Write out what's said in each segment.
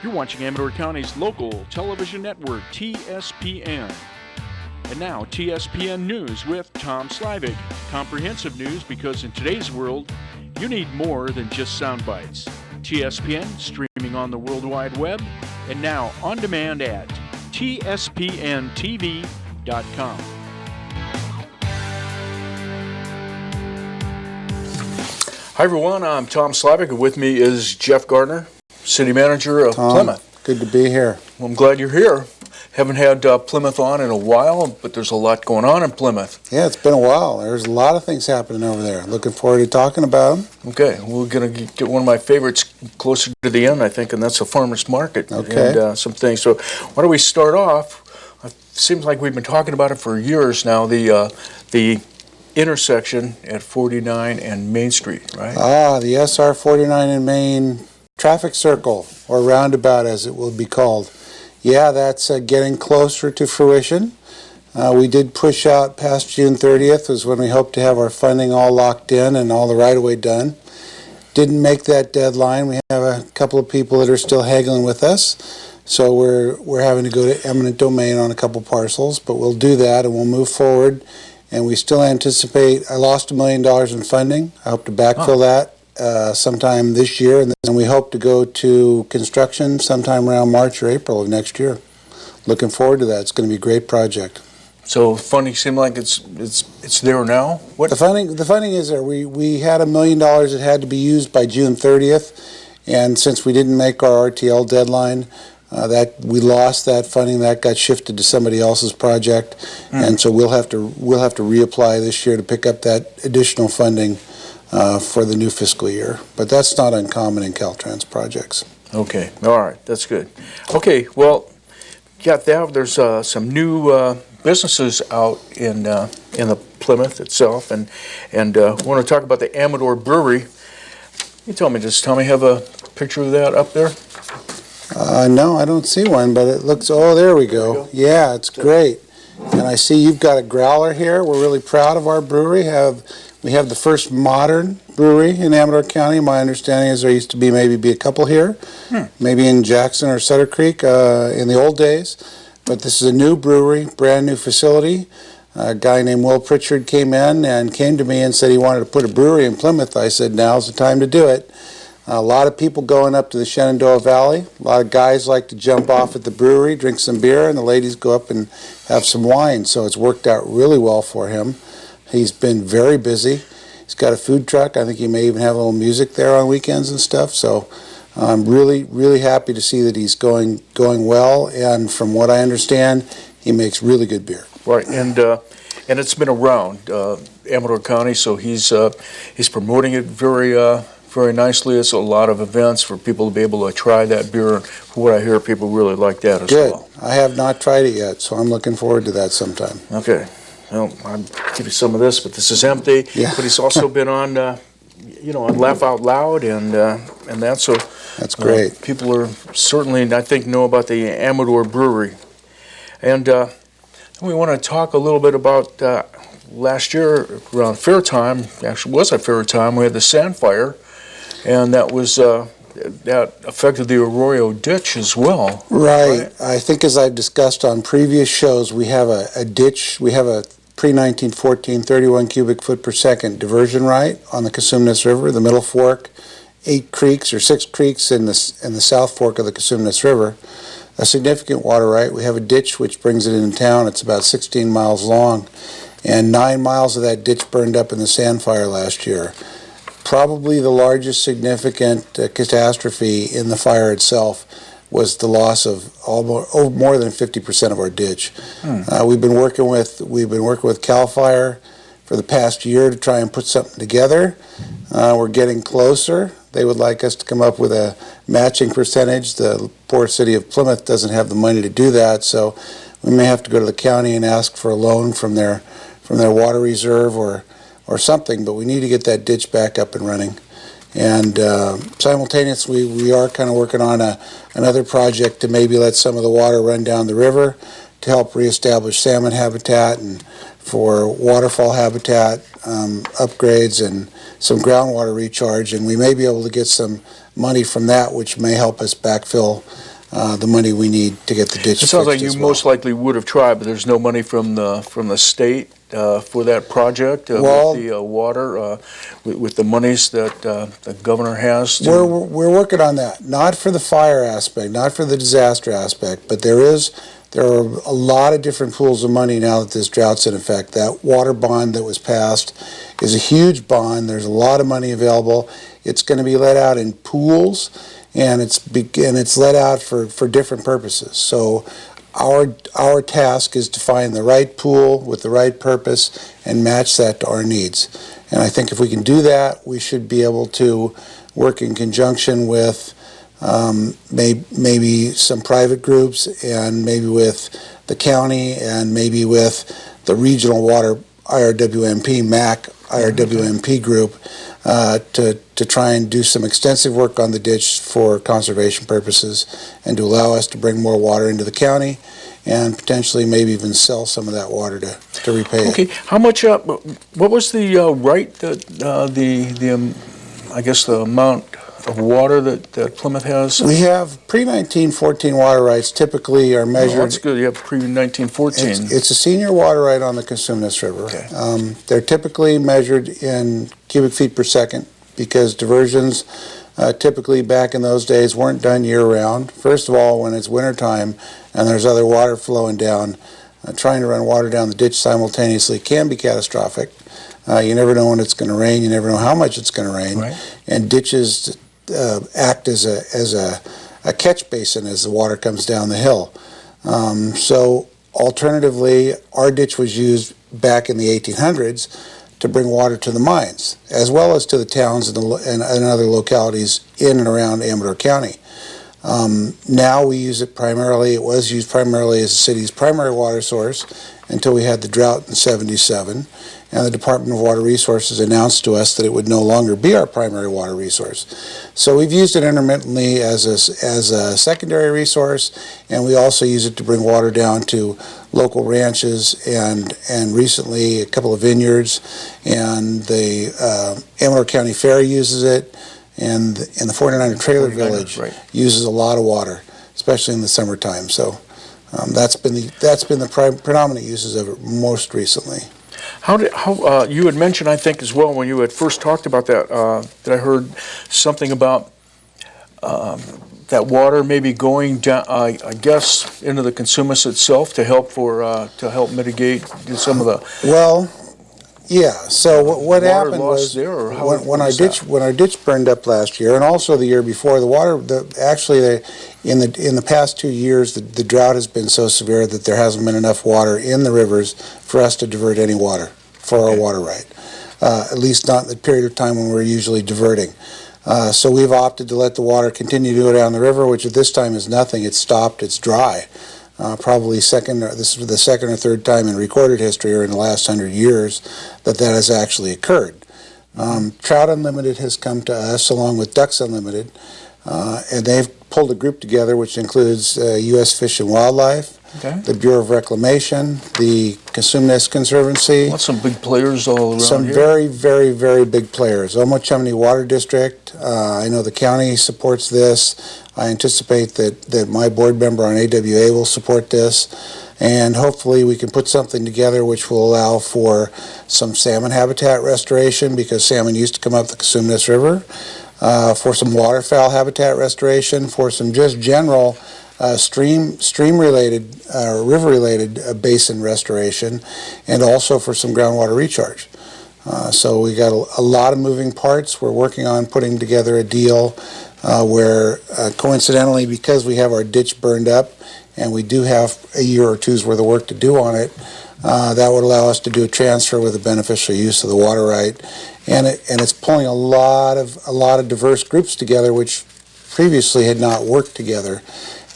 You're watching Amador County's local television network, TSPN. And now, TSPN News with Tom Slavik. Comprehensive news because in today's world, you need more than just sound bites. TSPN, streaming on the World Wide Web, and now on demand at TSPNTV.com. Hi everyone, I'm Tom Slavik, and with me is Jeff Gardner, City Manager of Plymouth. Good to be here. Well, I'm glad you're here. Haven't had Plymouth on in a while, but there's a lot going on in Plymouth. Yeah, it's been a while. There's a lot of things happening over there. Looking forward to talking about them. Okay, we're going to get one of my favorites closer to the end, I think, and that's the farmers market. Okay. And some things. So why don't we start off? It seems like we've been talking about it for years now, the intersection at 49 and Main Street, right? The SR 49 and Main traffic circle, or roundabout as it will be called. Yeah, that's getting closer to fruition. We did push out past June 30th, was when we hoped to have our funding all locked in and all the right-of-way done. Didn't make that deadline. We have a couple of people that are still haggling with us, so we're having to go to eminent domain on a couple parcels, but we'll do that and we'll move forward. And we still anticipate, I lost $1 million in funding. I hope to backfill that sometime this year, and then we hope to go to construction sometime around March or April of next year. Looking forward to that. It's going to be a great project. So funding seems like it's there now? What? The funding is there. We had $1 million that had to be used by June 30th, and since we didn't make our RTL deadline, that we lost that funding. That got shifted to somebody else's project, and so we'll have to reapply this year to pick up that additional funding for the new fiscal year. But that's not uncommon in Caltrans projects. Okay, all right, that's good. Okay, well, yeah, there's some new businesses out in the Plymouth itself, and want to talk about the Amador Brewery. You tell me, have a picture of that up there? No, I don't see one, but it looks, oh, there we go. Yeah, it's great. And I see you've got a growler here. We're really proud of our brewery. We have the first modern brewery in Amador County. My understanding is there used to be maybe a couple here, maybe in Jackson or Sutter Creek in the old days. But this is a new brewery, brand new facility. A guy named Will Pritchard came to me and said he wanted to put a brewery in Plymouth. I said, now's the time to do it. A lot of people going up to the Shenandoah Valley. A lot of guys like to jump off at the brewery, drink some beer, and the ladies go up and have some wine. So it's worked out really well for him. He's been very busy. He's got a food truck. I think he may even have a little music there on weekends and stuff. So I'm really, really happy to see that he's going well. And from what I understand, he makes really good beer. Right, and it's been around Amador County, so he's promoting it very nicely. It's a lot of events for people to be able to try that beer. From what I hear, people really like that as well. Good. I have not tried it yet, so I'm looking forward to that sometime. Okay. Well, I'll give you some of this, but this is empty. Yeah. But he's also been on, on Laugh Out Loud and that. So that's great. People are certainly, I think, know about the Amador Brewery. And we want to talk a little bit about last year around fair time. Actually, it was at fair time. We had the sand fire. And that was that affected the Arroyo Ditch as well. Right. I think, as I've discussed on previous shows, we have a ditch. We have a pre-1914 31 cubic foot per second diversion right on the Cosumnes River, the Middle Fork, 6 creeks in the South Fork of the Cosumnes River. A significant water right. We have a ditch which brings it into town. It's about 16 miles long, and 9 miles of that ditch burned up in the sand fire last year. Probably the largest significant catastrophe in the fire itself was the loss of more than 50% of our ditch. We've been working with CAL FIRE for the past year to try and put something together. We're getting closer. They would like us to come up with a matching percentage. The poor city of Plymouth doesn't have the money to do that, so we may have to go to the county and ask for a loan from their water reserve or something, but we need to get that ditch back up and running. And simultaneously, we are kind of working on another project to maybe let some of the water run down the river to help reestablish salmon habitat and for waterfall habitat upgrades and some groundwater recharge. And we may be able to get some money from that, which may help us backfill the money we need to get the ditch fixed. It sounds like you as well. most likely would have tried, but there's no money from the state for that project Well, with the water, with the monies that the governor has. We're working on that. Not for the fire aspect, not for the disaster aspect, but there are a lot of different pools of money now that this drought's in effect. That water bond that was passed is a huge bond. There's a lot of money available. It's going to be let out in pools, and it's let out for different purposes. So our task is to find the right pool with the right purpose and match that to our needs. And I think if we can do that, we should be able to work in conjunction with maybe some private groups, and maybe with the county, and maybe with the regional water IRWMP, MAC IRWMP group, to try and do some extensive work on the ditch for conservation purposes, and to allow us to bring more water into the county, and potentially maybe even sell some of that water to repay it. Okay, how much? What was the right that I guess the amount of water that Plymouth has? We have pre-1914 water rights typically are measured. Oh, that's good. You have pre-1914. It's a senior water right on the Cosumnes River. Okay. They're typically measured in cubic feet per second, because diversions typically back in those days weren't done year-round. First of all, when it's wintertime and there's other water flowing down, trying to run water down the ditch simultaneously can be catastrophic. You never know when it's going to rain. You never know how much it's going to rain. Right. And ditches act as a catch basin as the water comes down the hill. So alternatively, our ditch was used back in the 1800s to bring water to the mines, as well as to the towns and other localities in and around Amador County. Now we use it primarily, it was used primarily as the city's primary water source until we had the drought in '77, and the Department of Water Resources announced to us that it would no longer be our primary water resource. So we've used it intermittently as a secondary resource, and we also use it to bring water down to local ranches, and recently a couple of vineyards, and the Amador County Fair uses it, and the 49er Trailer Village uses a lot of water, especially in the summertime. So that's been the predominant uses of it most recently. How you had mentioned, I think, as well, when you had first talked about that, that I heard something about that water maybe going down, I guess, into the Cosumnes itself to help mitigate some of the. Well, yeah. So what happened was there, when our ditch burned up last year, and also the year before, the water in the past 2 years, the drought has been so severe that there hasn't been enough water in the rivers for us to divert any water for our water right. At least not in the period of time when we're usually diverting. So we've opted to let the water continue to go down the river, which at this time is nothing. It's stopped. It's dry. Probably this is the second or third time in recorded history, or in the last 100 years, that has actually occurred. Trout Unlimited has come to us along with Ducks Unlimited, and they've pulled a group together which includes U.S. Fish and Wildlife, the Bureau of Reclamation, the Cosumnes Conservancy. Well, some big players all around some here. Very, very, very big players. Omo-Chumney Water District. I know the county supports this. I anticipate that my board member on AWA will support this, and hopefully we can put something together which will allow for some salmon habitat restoration, because salmon used to come up the Cosumnes River, for some waterfowl habitat restoration, for some just general stream-related, river-related basin restoration, and also for some groundwater recharge. So we got a lot of moving parts. We're working on putting together a deal where, coincidentally, because we have our ditch burned up and we do have a year or two's worth of work to do on it, that would allow us to do a transfer with a beneficial use of the water right, and it's pulling a lot of diverse groups together which previously had not worked together,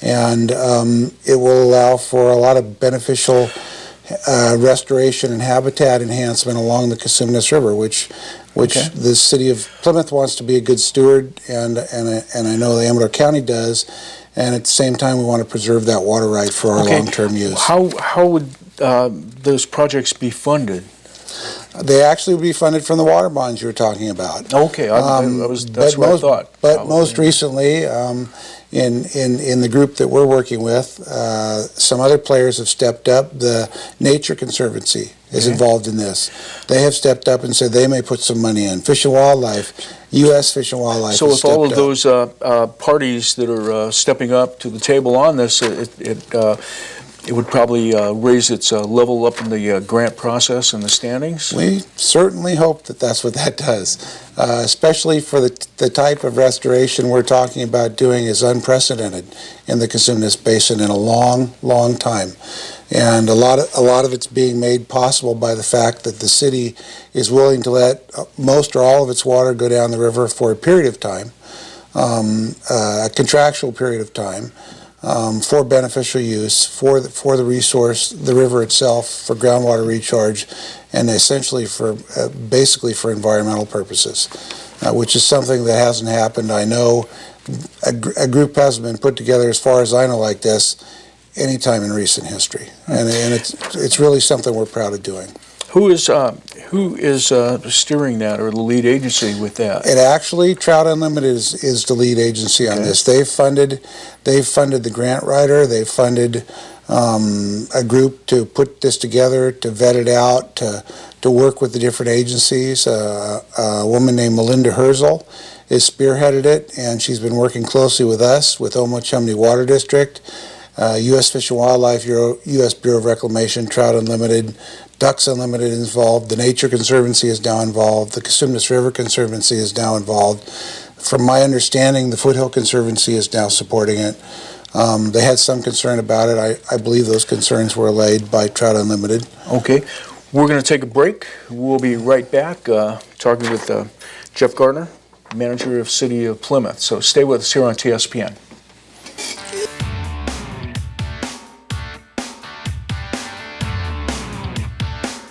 and it will allow for a lot of beneficial restoration and habitat enhancement along the Cosumnes River, which the city of Plymouth wants to be a good steward, and I know the Amador County does, and at the same time we want to preserve that water right for our long-term use. How would those projects be funded? They actually would be funded from the water bonds you were talking about. Okay, that's what I thought. But probably. most recently, in the group that we're working with, some other players have stepped up. The Nature Conservancy is involved in this. They have stepped up and said they may put some money in. Fish and Wildlife, U.S. Fish and Wildlife. So has with all of stepped up. those parties that are stepping up to the table on this, it would probably raise its level up in the grant process and the standings? We certainly hope that that's what that does, especially for the type of restoration we're talking about doing is unprecedented in the Cosumnes Basin in a long, long time. And a lot of it's being made possible by the fact that the city is willing to let most or all of its water go down the river for a period of time, a contractual period of time, for beneficial use, for the resource, the river itself, for groundwater recharge, and essentially for basically for environmental purposes, which is something that hasn't happened. I know a group hasn't been put together, as far as I know, like this any time in recent history, and it's really something we're proud of doing. Who is steering that, or the lead agency with that? It actually, Trout Unlimited is the lead agency on this. They've funded the grant writer. They've funded a group to put this together, to vet it out, to work with the different agencies. A woman named Melinda Herzl has spearheaded it, and she's been working closely with us, with Omo-Chumney Water District, U.S. Fish and Wildlife, U.S. Bureau of Reclamation, Trout Unlimited, Ducks Unlimited is involved, the Nature Conservancy is now involved, the Cosumnes River Conservancy is now involved. From my understanding, the Foothill Conservancy is now supporting it. They had some concern about it. I believe those concerns were allayed by Trout Unlimited. Okay. We're going to take a break. We'll be right back talking with Jeff Gardner, manager of City of Plymouth. So stay with us here on TSPN.